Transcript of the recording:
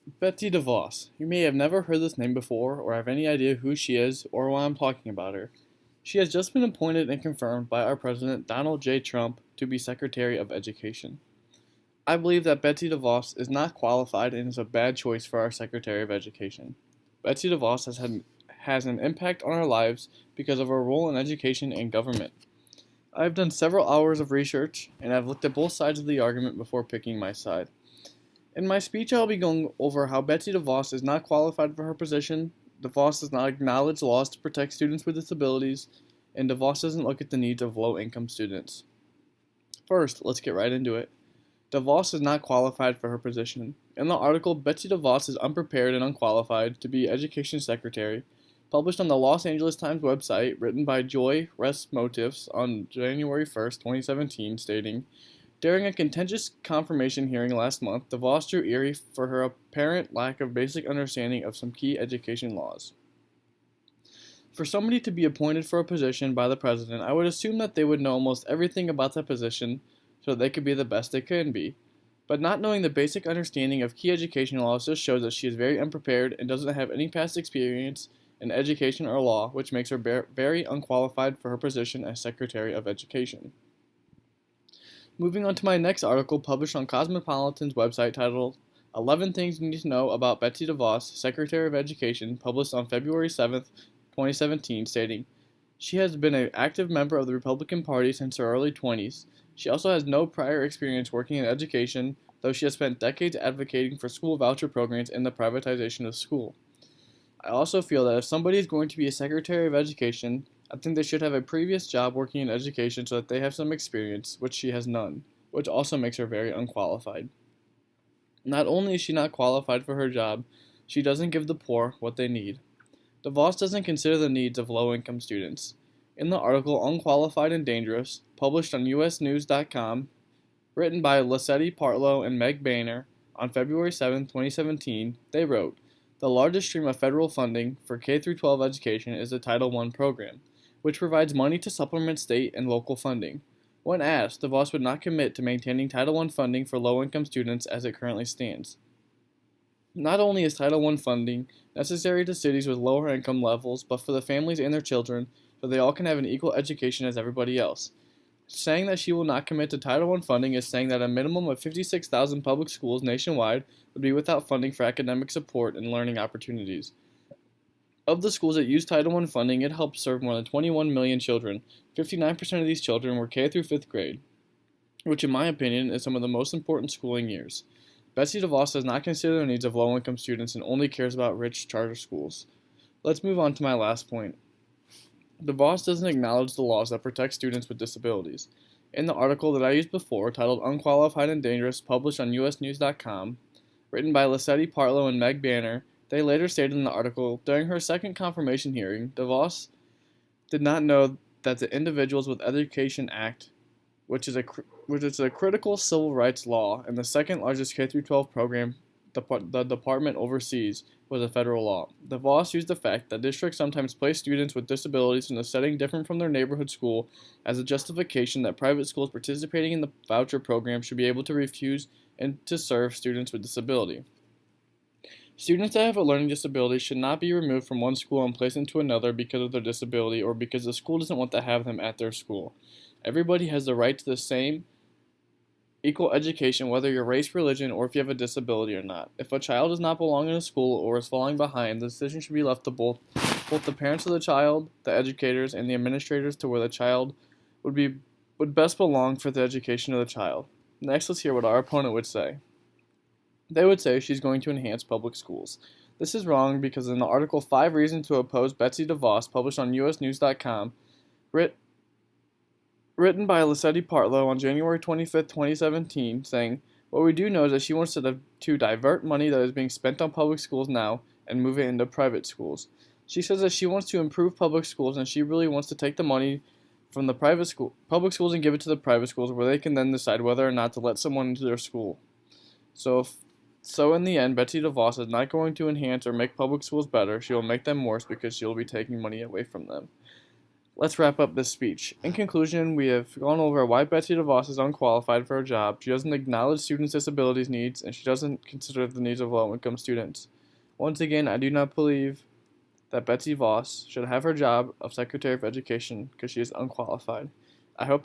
Betsy DeVos. You may have never heard this name before or have any idea who she is or why I'm talking about her. She has just been appointed and confirmed by our President Donald J. Trump to be Secretary of Education. I believe that Betsy DeVos is not qualified and is a bad choice for our Secretary of Education. Betsy DeVos has an impact on our lives because of her role in education and government. I have done several hours of research and I've looked at both sides of the argument before picking my side. In my speech, I'll be going over how Betsy DeVos is not qualified for her position, DeVos does not acknowledge laws to protect students with disabilities, and DeVos doesn't look at the needs of low income students. First, let's get right into it. DeVos is not qualified for her position. In the article, Betsy DeVos is unprepared and unqualified to be Education Secretary, published on the Los Angeles Times website, written by Joy Resmotivs on January 1st, 2017, stating, during a contentious confirmation hearing last month, DeVos drew Erie for her apparent lack of basic understanding of some key education laws. For somebody to be appointed for a position by the president, I would assume that they would know almost everything about that position so that they could be the best they can be. But not knowing the basic understanding of key education laws just shows that she is very unprepared and doesn't have any past experience in education or law, which makes her very unqualified for her position as Secretary of Education. Moving on to my next article published on Cosmopolitan's website titled 11 Things You Need to Know About Betsy DeVos, Secretary of Education, published on February 7th, 2017, stating, she has been an active member of the Republican Party since her early 20s. She also has no prior experience working in education, though she has spent decades advocating for school voucher programs and the privatization of school. I also feel that if somebody is going to be a Secretary of Education, I think they should have a previous job working in education so that they have some experience, which she has none, which also makes her very unqualified. Not only is she not qualified for her job, she doesn't give the poor what they need. DeVos doesn't consider the needs of low-income students. In the article Unqualified and Dangerous, published on usnews.com, written by Lessetti Partlow and Meg Banner on February 7, 2017, they wrote, the largest stream of federal funding for K-12 education is the Title I program, which provides money to supplement state and local funding. When asked, DeVos would not commit to maintaining Title I funding for low-income students as it currently stands. Not only is Title I funding necessary to cities with lower income levels, but for the families and their children, so they all can have an equal education as everybody else. Saying that she will not commit to Title I funding is saying that a minimum of 56,000 public schools nationwide would be without funding for academic support and learning opportunities. Of the schools that use Title I funding, it helped serve more than 21 million children. 59% of these children were K through 5th grade, which in my opinion is some of the most important schooling years. Betsy DeVos does not consider the needs of low-income students and only cares about rich charter schools. Let's move on to my last point. DeVos doesn't acknowledge the laws that protect students with disabilities. In the article that I used before, titled Unqualified and Dangerous, published on usnews.com, written by Lessetti Partlow and Meg Banner, they later stated in the article, during her second confirmation hearing, DeVos did not know that the Individuals with Education Act, which is a critical civil rights law and the second largest K-12 program the department oversees, was a federal law. DeVos used the fact that districts sometimes place students with disabilities in a setting different from their neighborhood school as a justification that private schools participating in the voucher program should be able to refuse and to serve students with disability. Students that have a learning disability should not be removed from one school and placed into another because of their disability or because the school doesn't want to have them at their school. Everybody has the right to the same equal education, whether you're race, religion, or if you have a disability or not. If a child does not belong in a school or is falling behind, the decision should be left to both the parents of the child, the educators, and the administrators to where the child would best belong for the education of the child. Next, let's hear what our opponent would say. They would say she's going to enhance public schools. This is wrong because in the article 5 Reasons to Oppose Betsy DeVos, published on usnews.com, written by Lessetti Partlow on January 25, 2017, saying, what we do know is that she wants to divert money that is being spent on public schools now and move it into private schools. She says that she wants to improve public schools and she really wants to take the money from the public schools and give it to the private schools where they can then decide whether or not to let someone into their school. So in the end, Betsy DeVos is not going to enhance or make public schools better. She will make them worse because she will be taking money away from them. Let's wrap up this speech. In conclusion, we have gone over why Betsy DeVos is unqualified for her job. She doesn't acknowledge students' disabilities needs, and she doesn't consider the needs of low-income students. Once again, I do not believe that Betsy DeVos should have her job of Secretary of Education because she is unqualified. I hope